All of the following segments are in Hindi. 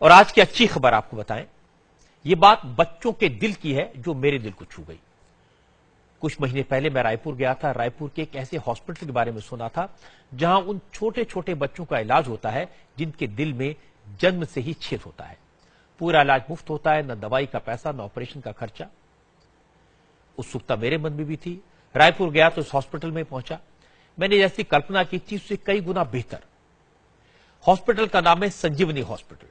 और आज की अच्छी खबर आपको बताएं, ये बात बच्चों के दिल की है जो मेरे दिल को छू गई। कुछ महीने पहले मैं रायपुर गया था। रायपुर के एक ऐसे हॉस्पिटल के बारे में सुना था जहां उन छोटे छोटे बच्चों का इलाज होता है जिनके दिल में जन्म से ही छेद होता है। पूरा इलाज मुफ्त होता है, न दवाई का पैसा, न ऑपरेशन का खर्चा। उत्सुकता मेरे मन में भी थी। रायपुर गया तो इस हॉस्पिटल में पहुंचा। मैंने जैसी कल्पना की थी उससे कई गुना बेहतर। हॉस्पिटल का नाम है संजीवनी हॉस्पिटल।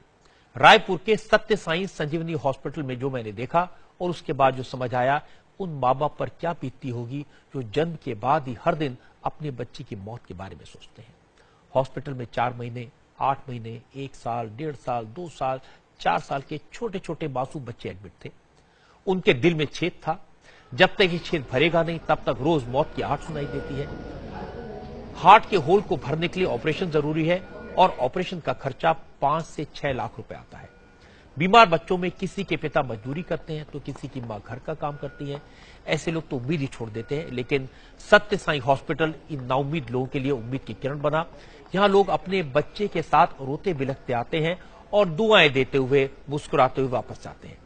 रायपुर के सत्य साई संजीवनी हॉस्पिटल में जो मैंने देखा और उसके बाद जो समझ आया, उन मां बाप पर क्या बीतती होगी जो जन्म के बाद ही हर दिन अपने बच्चे की मौत के बारे में सोचते हैं। हॉस्पिटल में 4 महीने, 8 महीने, 1 साल, 1.5 साल, 2 साल, 4 साल के छोटे छोटे मासूम बच्चे एडमिट थे। उनके दिल में छेद था। जब तक ये छेद भरेगा नहीं तब तक रोज मौत की आहट सुनाई देती है। हार्ट के होल को भरने के लिए ऑपरेशन जरूरी है और ऑपरेशन का खर्चा 5 से 6 लाख रुपए आता है। बीमार बच्चों में किसी के पिता मजदूरी करते हैं तो किसी की मां घर का काम करती है। ऐसे लोग तो उम्मीद ही छोड़ देते हैं, लेकिन सत्य साई हॉस्पिटल इन नाउम्मीद लोगों के लिए उम्मीद की किरण बना। यहां लोग अपने बच्चे के साथ रोते बिलखते आते हैं और दुआएं देते हुए, मुस्कुराते हुए वापस जाते हैं।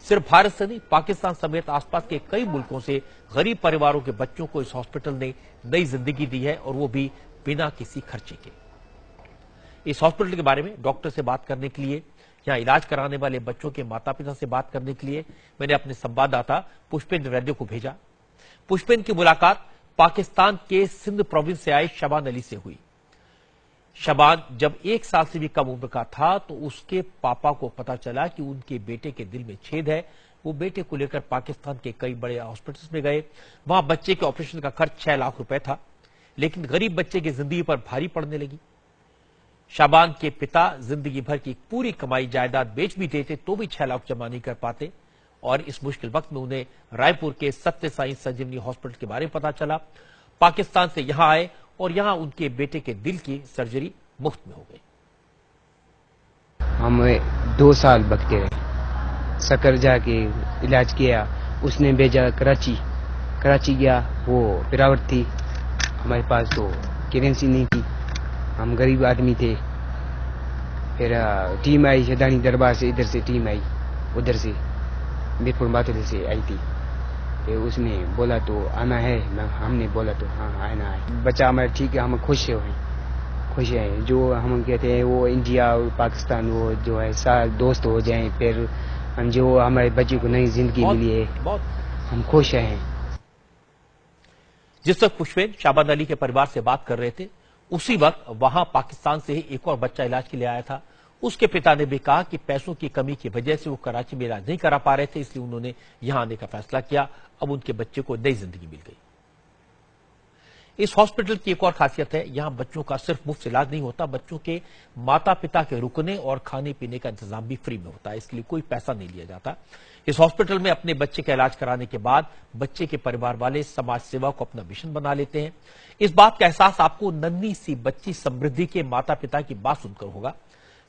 सिर्फ भारत से नहीं, पाकिस्तान समेत आसपास के कई मुल्कों से गरीब परिवारों के बच्चों को इस हॉस्पिटल ने नई जिंदगी दी है, और वो भी बिना किसी खर्चे के। इस हॉस्पिटल के बारे में डॉक्टर से बात करने के लिए, यहां इलाज कराने वाले बच्चों के माता पिता से बात करने के लिए मैंने अपने संवाददाता पुष्पेंद्र वैद्य को भेजा। पुष्पेंद्र की मुलाकात पाकिस्तान के सिंध प्रोविंस से आए शबान अली से हुई। शबान जब 1 साल से भी कम उम्र का था तो उसके पापा को पता चला कि उनके बेटे के दिल में छेद है। वो बेटे को लेकर पाकिस्तान के कई बड़े हॉस्पिटल्स में गए। वहां बच्चे के ऑपरेशन का खर्च 6 लाख रुपए था, लेकिन गरीब बच्चे की जिंदगी पर भारी पड़ने लगी। शाबान के पिता जिंदगी भर की पूरी कमाई जायदाद बेच भी देते तो भी 6 लाख जमा नहीं कर पाते, और इस मुश्किल वक्त में उन्हें रायपुर के सत्य साई संजीवनी हॉस्पिटल के बारे में पता चला। पाकिस्तान से यहां आए और यहां उनके बेटे के दिल की सर्जरी मुफ्त में हो गई। हम 2 साल भटके रहे, सकर जाके इलाज किया, उसने भेजा कराची गया। वो पिरावट थी, हमारे पास तो करेंसी नहीं थी, हम गरीब आदमी थे। फिर टीम आई शदानी दरबार से, इधर से टीम आई, उधर से मीरपुर मातले से आई थी। तो उसने बोला तो आना है, हमने बोला तो हाँ आना है। बच्चा हमारा ठीक है, हम खुश हैं। जो हम कहते हैं वो इंडिया और पाकिस्तान वो जो है साथ दोस्त हो जाएं, फिर हम जो हमारे बच्चे को नई जिंदगी मिली है, हम खुश हैं। जिस वक्त पुष्पेंद्र शाबान अली के परिवार से बात कर रहे थे, उसी वक्त वहां पाकिस्तान से ही एक और बच्चा इलाज के लिए आया था। उसके पिता ने भी कहा कि पैसों की कमी की वजह से वो कराची में इलाज नहीं करा पा रहे थे, इसलिए उन्होंने यहां आने का फैसला किया। अब उनके बच्चे को नई जिंदगी मिल गई। इस हॉस्पिटल की एक और खासियत है, यहां बच्चों का सिर्फ मुफ्त इलाज नहीं होता, बच्चों के माता पिता के रुकने और खाने पीने का इंतजाम भी फ्री में होता है। इसके लिए कोई पैसा नहीं लिया जाता। इस हॉस्पिटल में अपने बच्चे का इलाज कराने के बाद बच्चे के परिवार वाले समाज सेवा को अपना मिशन बना लेते हैं। इस बात का एहसास आपको नन्ही सी बच्ची समृद्धि के माता पिता की बात सुनकर होगा।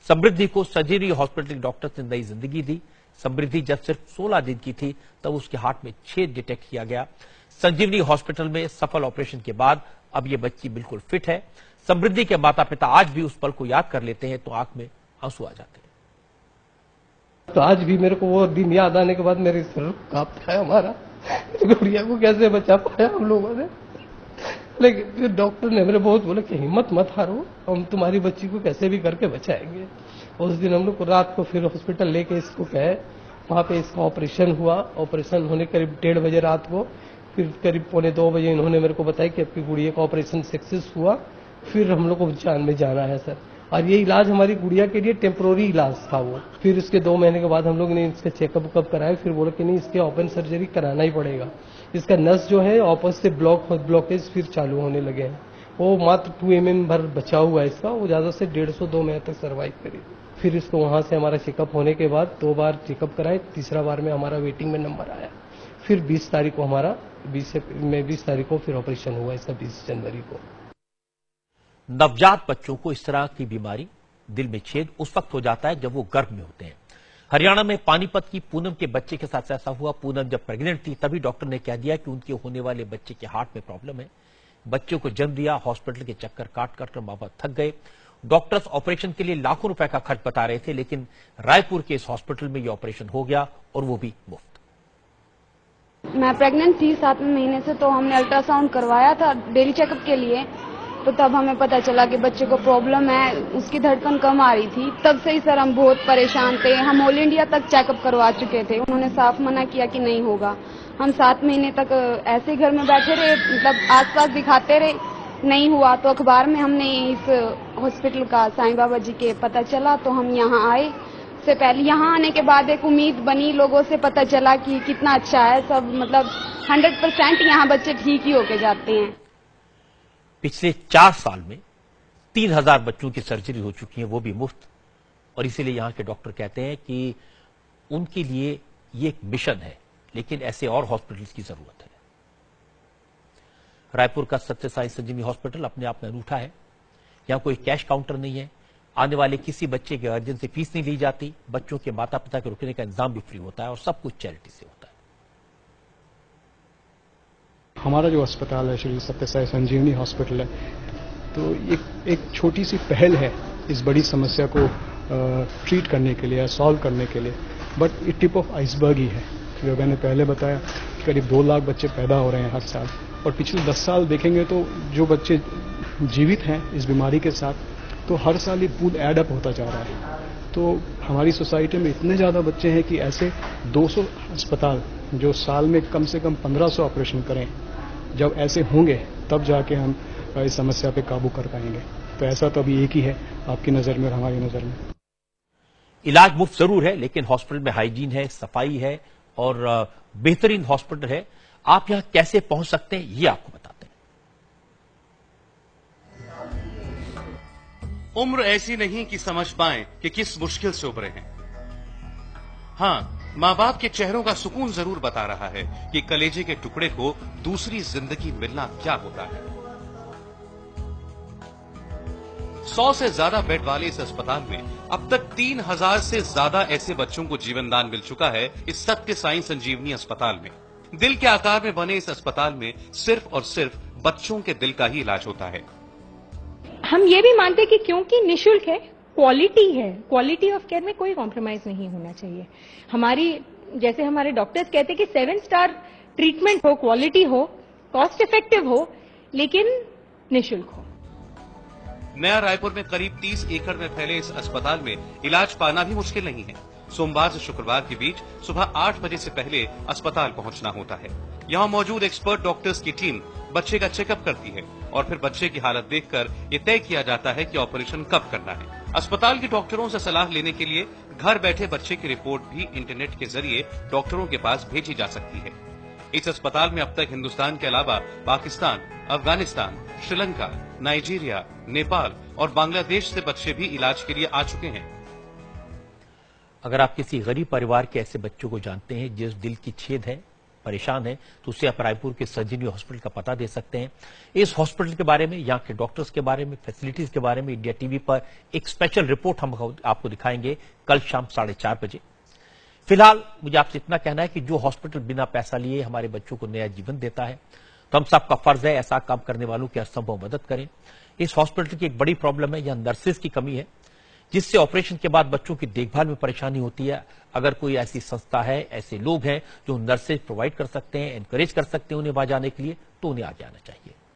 समृद्धि को संजीवनी हॉस्पिटल के डॉक्टर ने नई जिंदगी दी। समृद्धि जब सिर्फ 16 दिन की थी तब उसके हार्ट में छेद डिटेक्ट किया गया। संजीवनी हॉस्पिटल में सफल ऑपरेशन के बाद अब ये बच्ची बिल्कुल फिट है। समृद्धि के माता पिता आज भी उस पल को याद कर लेते हैं तो आंख में आंसू आ जाते हैं। तो आज भी मेरे को वो दिन याद आने के बाद मेरे सर कांपता है। हमारा गुड़िया को कैसे बचा पाया हम लोगों ने। लेकिन फिर डॉक्टर ने मेरे बहुत बोला कि हिम्मत मत हारो, हम तुम्हारी बच्ची को कैसे भी करके बचाएंगे। उस दिन हम लोग को रात को फिर हॉस्पिटल लेके इसको गए, वहां पे इसका ऑपरेशन हुआ। ऑपरेशन होने करीब 1:30 बजे रात को, फिर करीब 1:45 बजे इन्होंने मेरे को बताया कि आपकी गुड़िया का ऑपरेशन सक्सेस हुआ। फिर हम लोग को जान में जाना है सर, और ये इलाज हमारी गुड़िया के लिए टेम्पोररी इलाज था वो। फिर इसके 2 महीने के बाद हम लोग ने इसका चेकअप कराया। फिर बोला कि नहीं, इसके ओपन सर्जरी कराना ही पड़ेगा। इसका नस जो है आपस से ब्लॉकेज फिर चालू होने लगे हैं। वो मात्र 2 mm भर बचा हुआ है इसका, वो ज्यादा से 150-2 महीने तक सर्वाइव करेगी। फिर इसको वहां से हमारा चेकअप होने के बाद 2 बार चेकअप कराए, तीसरा बार में हमारा वेटिंग में नंबर आया। फिर 20 तारीख को हमारा 20 तारीख को फिर ऑपरेशन हुआ इसका, 20 जनवरी को। नवजात बच्चों को इस तरह की बीमारी, दिल में छेद, उस वक्त हो जाता है जब वो गर्भ में होते हैं। हरियाणा में पानीपत की पूनम के बच्चे के साथ ऐसा हुआ। पूनम जब प्रेग्नेंट थी तभी डॉक्टर ने कह दिया कि उनके होने वाले बच्चे के हार्ट में प्रॉब्लम है। बच्चे को जन्म दिया, हॉस्पिटल के चक्कर काट कर मां बाप थक गए। डॉक्टर्स ऑपरेशन के लिए लाखों रुपए का खर्च बता रहे थे, लेकिन रायपुर के इस हॉस्पिटल में यह ऑपरेशन हो गया और वो भी मुफ्त। मैं प्रेग्नेंट थी 7वें महीने से, तो हमने अल्ट्रासाउंड करवाया था डेली चेकअप के लिए। तो तब हमें पता चला कि बच्चे को प्रॉब्लम है, उसकी धड़कन कम आ रही थी। तब से ही सर हम बहुत परेशान थे। हम ऑल इंडिया तक चेकअप करवा चुके थे, उन्होंने साफ मना किया कि नहीं होगा। हम 7 महीने तक ऐसे घर में बैठे रहे, मतलब आसपास दिखाते रहे, नहीं हुआ। तो अखबार में हमने इस हॉस्पिटल का साईं बाबा जी के पता चला, तो हम यहाँ आए। से पहले यहाँ आने के बाद एक उम्मीद बनी, लोगों से पता चला कि कितना अच्छा है सब, मतलब 100% यहाँ बच्चे ठीक ही होके जाते हैं। पिछले 4 साल में 3000 बच्चों की सर्जरी हो चुकी है, वो भी मुफ्त। और इसीलिए यहां के डॉक्टर कहते हैं कि उनके लिए ये एक मिशन है, लेकिन ऐसे और हॉस्पिटल्स की जरूरत है। रायपुर का सत्य साई संजीवनी हॉस्पिटल अपने आप में अनूठा है। यहां कोई कैश काउंटर नहीं है, आने वाले किसी बच्चे के गार्जियन से फीस नहीं ली जाती, बच्चों के माता पिता के रुकने का इंतजाम भी फ्री होता है और सब कुछ चैरिटी से होता है। हमारा जो अस्पताल है श्री सत्य साई संजीवनी हॉस्पिटल है, तो एक छोटी सी पहल है इस बड़ी समस्या को ट्रीट करने के लिए, सॉल्व करने के लिए। बट ये टिप ऑफ आइसबर्ग ही है। जो मैंने पहले बताया, करीब 2 लाख बच्चे पैदा हो रहे हैं हर साल, और पिछले 10 साल देखेंगे तो जो बच्चे जीवित हैं इस बीमारी के साथ, तो हर साल ये पूल एड अप होता जा रहा है। तो हमारी सोसाइटी में इतने ज़्यादा बच्चे हैं कि ऐसे 200 अस्पताल जो साल में कम से कम 1500 ऑपरेशन करें, जब ऐसे होंगे तब जाके हम इस समस्या पे काबू कर पाएंगे। तो ऐसा तो अभी एक ही है आपकी नज़र में और हमारी नज़र में। इलाज मुफ्त जरूर है, लेकिन हॉस्पिटल में हाइजीन है, सफाई है और बेहतरीन हॉस्पिटल है। आप यहां कैसे पहुंच सकते हैं, ये आपको बताते हैं। उम्र ऐसी नहीं कि समझ पाएं कि किस मुश्किल से उभरे हैं। हाँ, माँ बाप के चेहरों का सुकून जरूर बता रहा है कि कलेजे के टुकड़े को दूसरी जिंदगी मिलना क्या होता है। 100 से ज्यादा बेड वाले इस अस्पताल में अब तक 3000 से ज्यादा ऐसे बच्चों को जीवन दान मिल चुका है। इस सत्य साई संजीवनी अस्पताल में दिल के आकार में बने इस अस्पताल में सिर्फ और सिर्फ बच्चों के दिल का ही इलाज होता है। हम ये भी मानते कि क्योंकि निःशुल्क है, क्वालिटी है, क्वालिटी ऑफ केयर में कोई कॉम्प्रोमाइज नहीं होना चाहिए। हमारी जैसे हमारे डॉक्टर्स कहते हैं कि 7 स्टार ट्रीटमेंट हो, क्वालिटी हो, कॉस्ट इफेक्टिव हो, लेकिन निःशुल्क हो। नया रायपुर में करीब 30 एकड़ में फैले इस अस्पताल में इलाज पाना भी मुश्किल नहीं है। सोमवार से शुक्रवार के बीच सुबह 8 बजे से पहले अस्पताल पहुंचना होता है। यहाँ मौजूद एक्सपर्ट डॉक्टर्स की टीम बच्चे का चेकअप करती है और फिर बच्चे की हालत देखकर ये तय किया जाता है कि ऑपरेशन कब करना है। अस्पताल के डॉक्टरों से सलाह लेने के लिए घर बैठे बच्चे की रिपोर्ट भी इंटरनेट के जरिए डॉक्टरों के पास भेजी जा सकती है। इस अस्पताल में अब तक हिंदुस्तान के अलावा पाकिस्तान, अफगानिस्तान, श्रीलंका, नाइजीरिया, नेपाल और बांग्लादेश से बच्चे भी इलाज के लिए आ चुके हैं। अगर आप किसी गरीब परिवार के ऐसे बच्चों को जानते हैं जिस दिल की छेद है, परेशान है, तो उसे आप रायपुर के संजीवनी हॉस्पिटल का पता दे सकते हैं। इस हॉस्पिटल के बारे में, यहाँ के डॉक्टर्स के बारे में, फैसिलिटीज के बारे में इंडिया टीवी पर एक स्पेशल रिपोर्ट हम आपको दिखाएंगे कल शाम 4:30 बजे। फिलहाल मुझे आपसे इतना कहना है कि जो हॉस्पिटल बिना पैसा लिए हमारे बच्चों को नया जीवन देता है, तो हम सबका फर्ज है ऐसा काम करने वालों की असंभव मदद करें। इस हॉस्पिटल की एक बड़ी प्रॉब्लम है, यहां नर्सेज की कमी है, जिससे ऑपरेशन के बाद बच्चों की देखभाल में परेशानी होती है। अगर कोई ऐसी संस्था है, ऐसे लोग हैं जो नर्सेज प्रोवाइड कर सकते हैं, एनकरेज कर सकते हैं उन्हें वहां जाने के लिए, तो उन्हें आगे आना चाहिए।